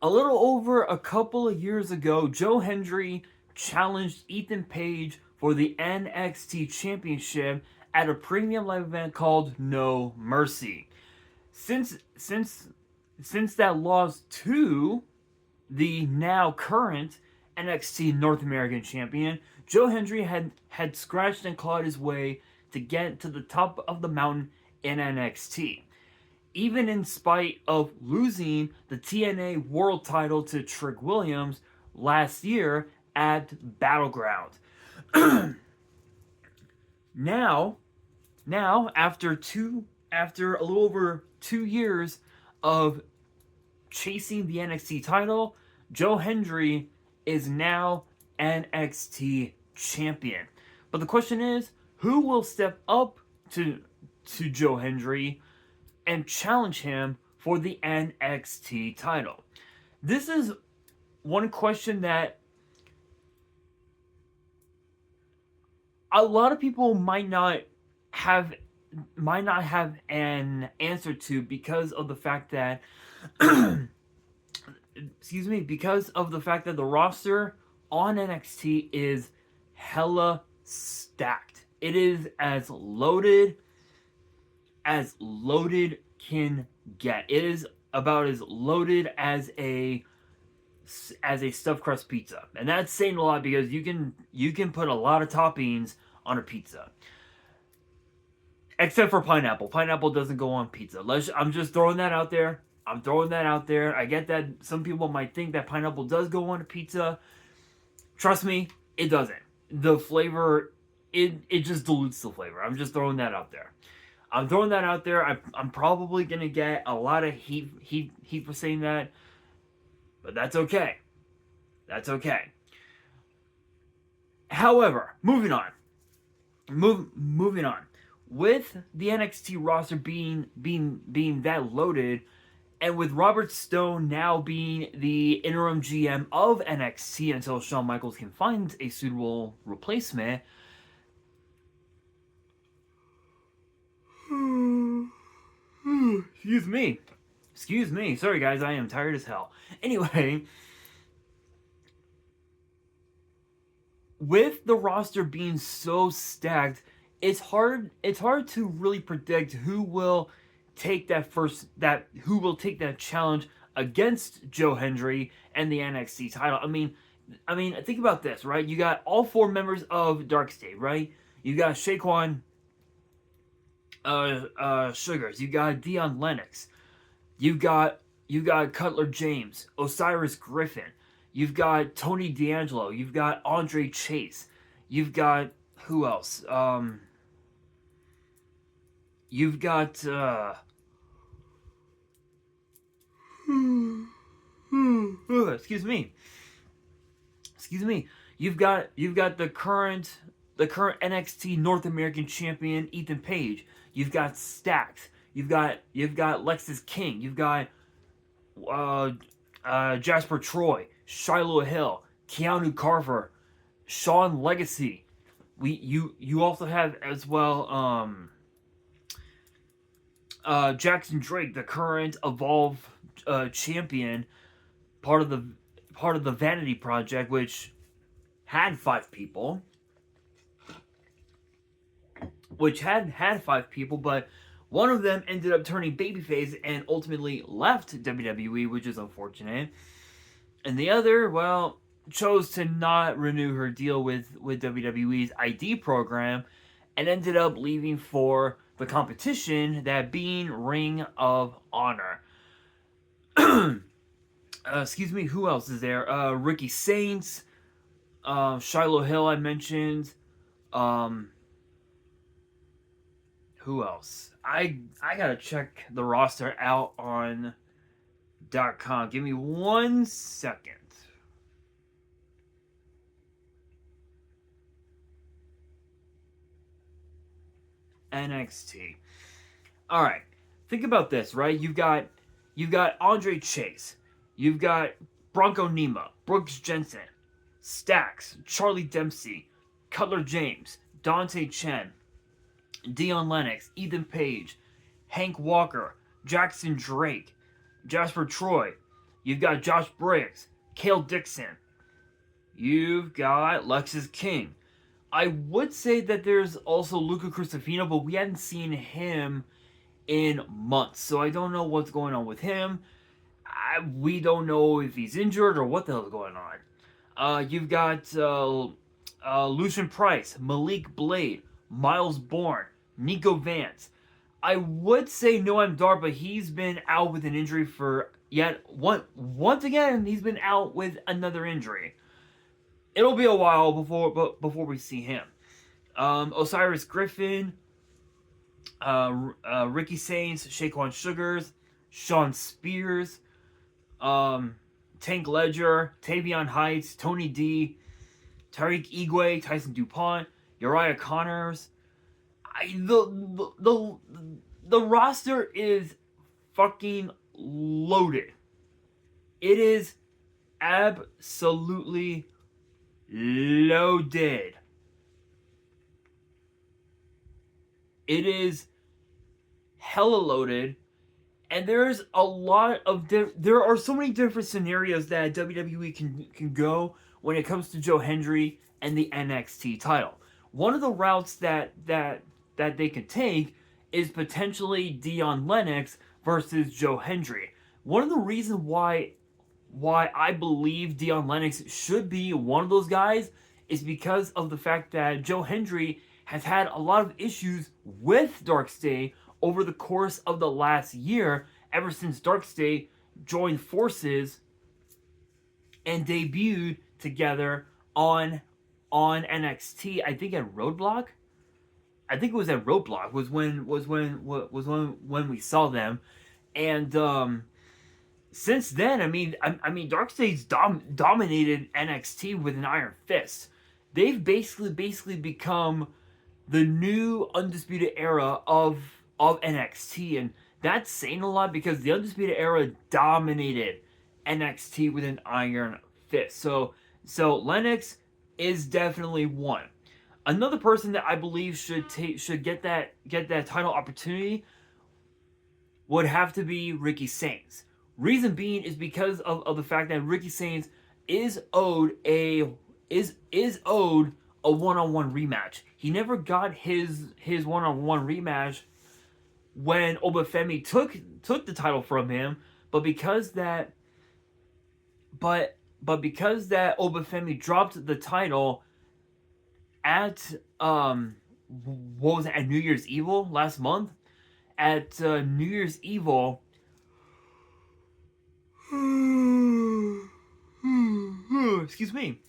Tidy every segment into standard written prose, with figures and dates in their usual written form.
A little over a couple of years ago, Joe Hendry challenged Ethan Page for the NXT Championship at a premium live event called No Mercy. Since since since that loss to the now current NXT North American champion, Joe Hendry had scratched and clawed his way to get to the top of the mountain in NXT, even in spite of losing the TNA World title to Trick Williams last year at Battleground. now, now after a little over 2 years of chasing the NXT title, Joe Hendry is now NXT champion. But the question is, who will step up to Joe Hendry and challenge him for the NXT title? This is one question that a lot of people might not have an answer to because of the fact that because of the fact that the roster on NXT is hella stacked. It is as loaded can get. It is about as loaded as a stuffed crust pizza, and that's saying a lot because you can put a lot of toppings on a pizza, except for pineapple. Pineapple doesn't go on pizza. I'm just throwing that out there. I get that some people might think that pineapple does go on a pizza. Trust me, it doesn't. The flavor, it just dilutes the flavor. I'm just throwing that out there. I'm probably gonna get a lot of heat for saying that, but that's okay. That's okay. However, moving on. With the NXT roster being that loaded, and with Robert Stone now being the interim GM of NXT until Shawn Michaels can find a suitable replacement, Excuse me. Sorry, guys. I am tired as hell. Anyway, with the roster being so stacked, it's hard to really predict who will take that challenge against Joe Hendry and the NXT title. I mean, think about this, right? You got all four members of Dark State, right? You got Shaquan Sugars, you got Dion Lennox, you got Cutler James, Osiris Griffin, you've got Tony D'Angelo, you've got Andre Chase, you've got who else? You've got excuse me. You've got the current NXT North American champion Ethan Page. You've got Stax. You've got Lexis King. You've got Jasper Troy, Shiloh Hill, Keanu Carver, Sean Legacy. You also have as well Jackson Drake, the current Evolve champion, part of the Vanity Project, which had five people. But one of them ended up turning babyface and ultimately left WWE, which is unfortunate. And the other, well, chose to not renew her deal with WWE's ID program and ended up leaving for the competition, that being Ring of Honor. Excuse me, who else is there? Ricky Saints, Shiloh Hill I mentioned. Who else? I gotta check the roster out on .com. Give me 1 second. NXT. All right, think about this, right? You've got Andre Chase, you've got Bronco Nima, Brooks Jensen, Stax, Charlie Dempsey, Cutler James, Dante Chen, Dion Lennox, Ethan Page, Hank Walker, Jackson Drake, Jasper Troy, You've got Josh Briggs, Cale Dixon. You've got Lexus King. I would say that there's also Luca Crusifino, but we hadn't seen him in months, so I don't know what's going on with him. We don't know if he's injured or what the hell's going on. You've got Lucian Price, Malik Blade, Miles Bourne, Nico Vance. I would say Noam Dar, but he's been out with an injury for once again. He's been out with another injury. It'll be a while before we see him. Osiris Griffin, Ricky Saints, Shaquan Sugars, Sean Spears, Tank Ledger, Tavion Heights, Tony D, Tariq Igwe, Tyson DuPont, Uriah Connors. The roster is fucking loaded. It is absolutely loaded. It is hella loaded, and there's a lot of there are so many different scenarios that WWE can go when it comes to Joe Hendry and the NXT title. One of the routes that they can take is potentially Dion Lennox versus Joe Hendry. One of the reasons why I believe Dion Lennox should be one of those guys is because of the fact that Joe Hendry has had a lot of issues with Darkstay over the course of the last year, ever since Darkstay joined forces and debuted together on NXT. I think at Roadblock. I think it was at Roadblock was when we saw them, and since then, I mean, Darkstade's dominated NXT with an iron fist. They've basically become the new Undisputed Era of NXT, and that's saying a lot because the Undisputed Era dominated NXT with an iron fist. So Lennox is definitely one. Another person that I believe should get that title opportunity would have to be Ricky Saints. Reason being is because of the fact that Ricky Saints is owed a one-on-one rematch. He never got his one-on-one rematch when Obafemi took the title from him, but because that Obafemi dropped the title at what was it, at New Year's Evil last month? At New Year's Evil, excuse me.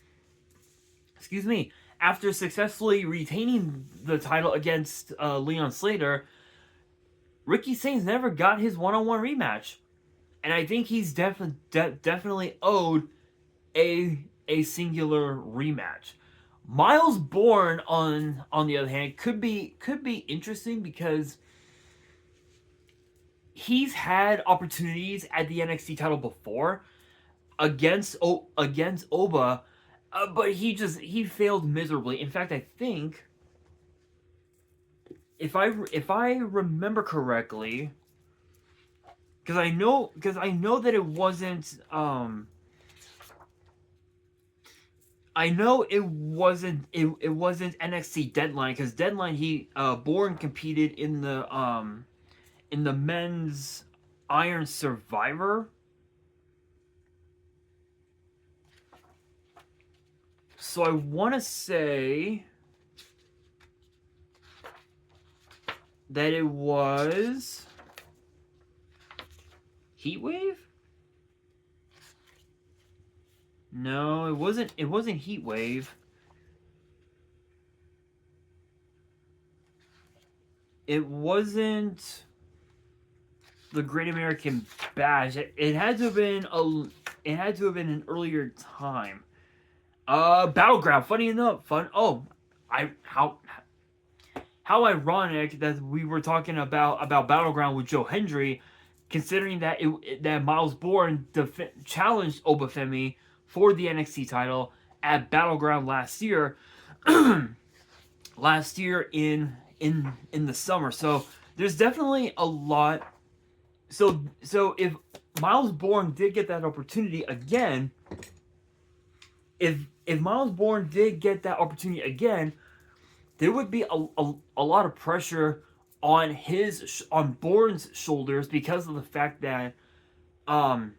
After successfully retaining the title against Leon Slater, Ricky Saints never got his one-on-one rematch, and I think he's definitely owed a singular rematch. Miles Bourne, on the other hand, could be interesting because he's had opportunities at the NXT title before against Oba, but he failed miserably. In fact, I think if I remember correctly, because I know that it wasn't I know it wasn't NXT Deadline, because Deadline Bourne competed in the men's Iron Survivor. So I want to say that it was Heatwave? No, it wasn't Heatwave. It wasn't the Great American Bash. It had to have been an earlier time. Battleground. Funny enough, how ironic that we were talking about Battleground with Joe Hendry, considering that that Miles Bourne challenged Obafemi for the NXT title at Battleground last year. Last year in the summer. So there's definitely a lot. So Miles Bourne did get that opportunity again, if Miles Bourne did get that opportunity again, there would be a lot of pressure on Bourne's shoulders because of the fact that um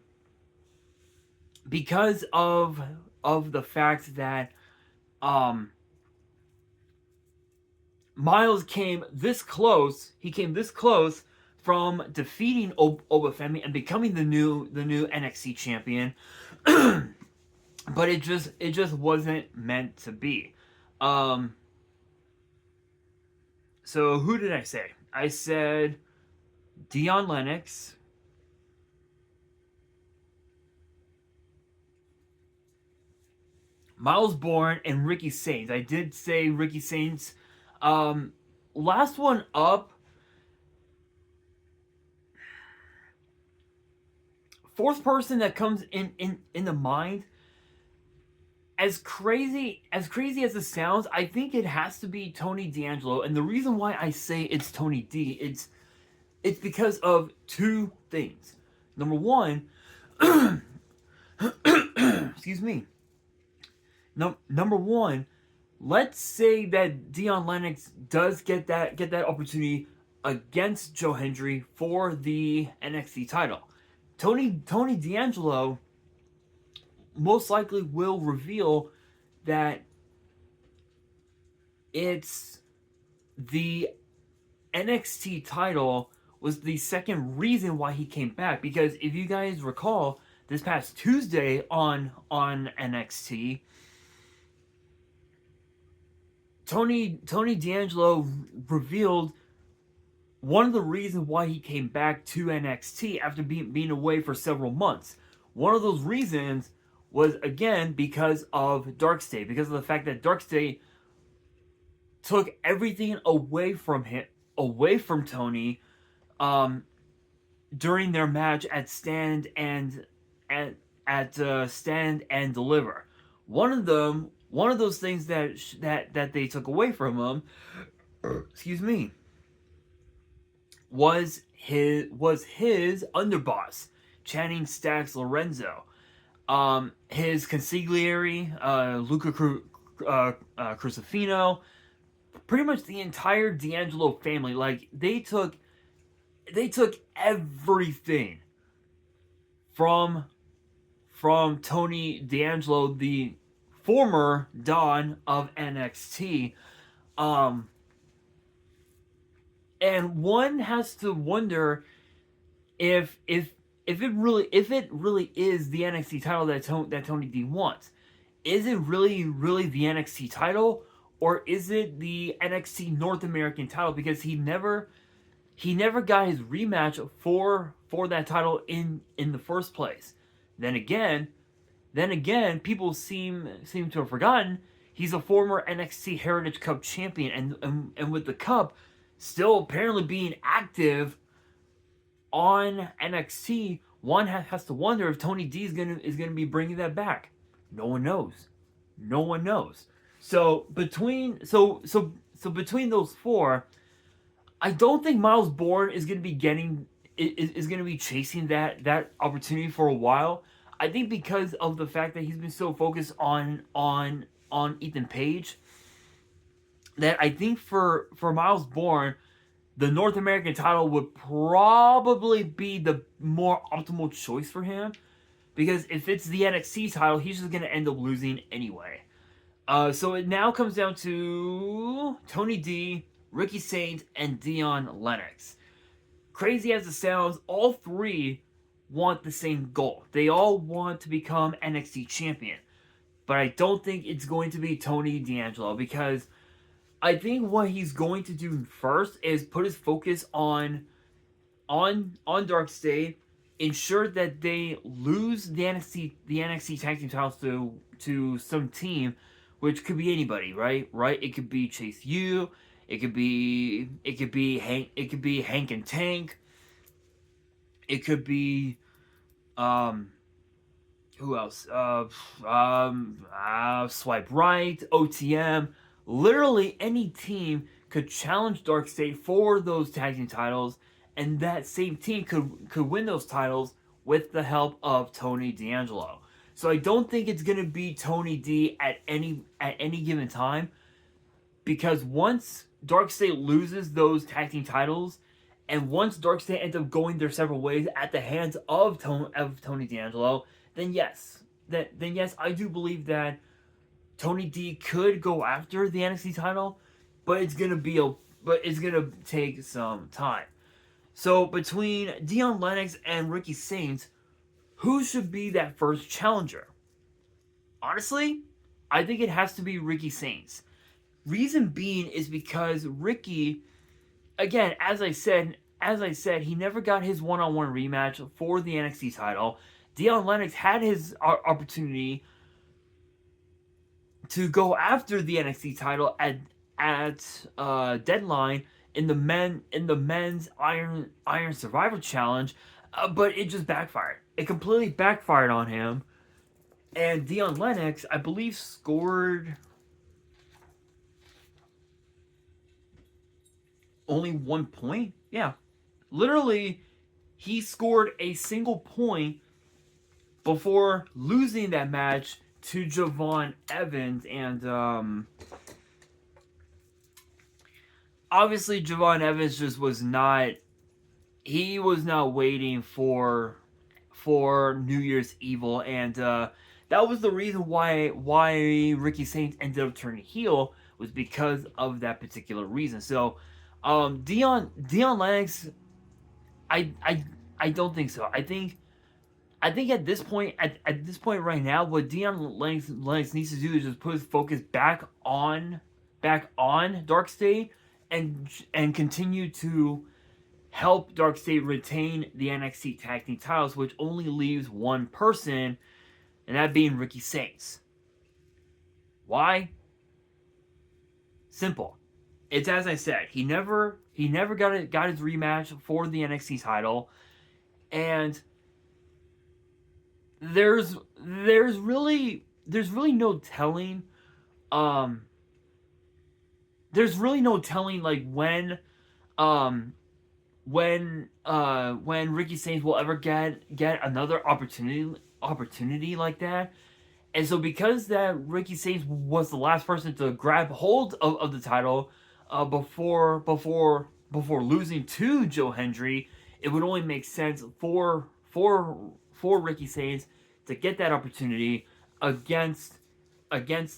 because of the fact that um Miles came this close. He came this close from defeating Obafemi and becoming the new NXT champion. But it just wasn't meant to be. Um so who did I say? I said Dion Lennox, Miles Bourne, and Ricky Sainz. I did say Ricky Sainz. Last one up, fourth person that comes in the mind. As crazy as it sounds, I think it has to be Tony D'Angelo, and the reason why I say it's Tony D, it's because of two things. Number one, excuse me. No, number one, let's say that Dion Lennox does get that opportunity against Joe Hendry for the NXT title. Tony D'Angelo most likely will reveal that it's the NXT title was the second reason why he came back. Because if you guys recall, this past Tuesday on NXT, Tony D'Angelo revealed one of the reasons why he came back to NXT after being away for several months. One of those reasons was, again, because of Darkstay, because of the fact that Darkstay took everything away from Tony, during their match at Stand and Stand and Deliver. One of those things that they took away from him, excuse me, was his underboss, Channing Stacks Lorenzo. His consigliere, Luca Crucifino, pretty much the entire D'Angelo family. Like, they took everything from Tony D'Angelo, the former Don of NXT. And one has to wonder if it really is the NXT title that Tony D wants. Is it really the NXT title, or is it the NXT North American title? Because he never got his rematch for that title in the first place. Then again, people seem to have forgotten he's a former NXT Heritage Cup champion, and with the cup still apparently being active on NXT, one has to wonder if Tony D is gonna be bringing that back. No one knows. So between those four, I don't think Miles Bourne is gonna be chasing that opportunity for a while. I think because of the fact that he's been so focused on Ethan Page, that I think for Miles Bourne, the North American title would probably be the more optimal choice for him. Because if it's the NXT title, he's just going to end up losing anyway. So it now comes down to Tony D, Ricky Sainz, and Dion Lennox. Crazy as it sounds, all three want the same goal. They all want to become NXT champion. But I don't think it's going to be Tony D'Angelo, because I think what he's going to do first is put his focus on Darkstay, ensure that they lose the NXT tag team titles to some team, which could be anybody, right? It could be Chase U, it could be Hank and Tank, it could be who else? Swipe Right, OTM. Literally any team could challenge Darkstay for those tag team titles, and that same team could win those titles with the help of Tony D'Angelo. So I don't think it's gonna be Tony D at any given time, because once Dark State loses those tag team titles, and once Dark State ends up going their several ways at the hands of Tony D'Angelo, then yes, I do believe that Tony D could go after the NXT title, but it's gonna take some time. So between Deion Lennox and Ricky Saints, who should be that first challenger? Honestly, I think it has to be Ricky Saints. Reason being is because Ricky, again, as I said, he never got his one-on-one rematch for the NXT title. Deion Lennox had his opportunity to go after the NXT title at Deadline in the men's Iron Survivor Challenge, but it just backfired. It completely backfired on him, and Deion Lennox, I believe, scored only 1 point. Yeah, literally, he scored a single point before losing that match to Javon Evans, and obviously Javon Evans just was not. He was not waiting for New Year's Evil, and that was the reason why Ricky Saints ended up turning heel, was because of that particular reason. So, Deion Lennox, I don't think so. I think at this point right now, what Deion Lennox needs to do is just put his focus back on Dark State, and continue to help Dark State retain the NXT Tag Team titles, which only leaves one person, and that being Ricky Saints. Why? Simple. It's as I said. He never got his rematch for the NXT title, and there's really no telling. There's really no telling like when Ricky Saints will ever get another opportunity like that. And so because that Ricky Saints was the last person to grab hold of the title before losing to Joe Hendry, it would only make sense for Ricky Saints to get that opportunity against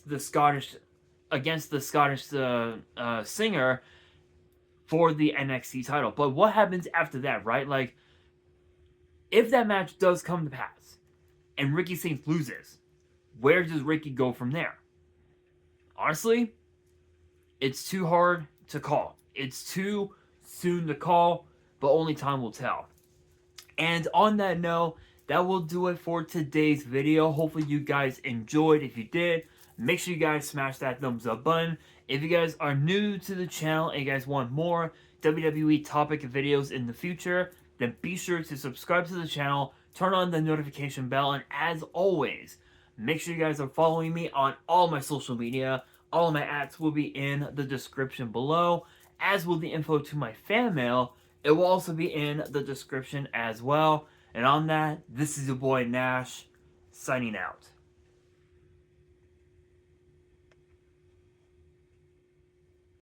the Scottish singer for the NXT title. But what happens after that, right? Like, if that match does come to pass and Ricky Saints loses, where does Ricky go from there? Honestly, it's too hard to call. It's too soon to call, but only time will tell. And on that note, that will do it for today's video. Hopefully you guys enjoyed. If you did, make sure you guys smash that thumbs up button. If you guys are new to the channel and you guys want more WWE topic videos in the future, then be sure to subscribe to the channel, turn on the notification bell, and as always, make sure you guys are following me on all my social media. All of my ads will be in the description below, as will the info to my fan mail. It will also be in the description as well. And on that, this is your boy Nash, signing out.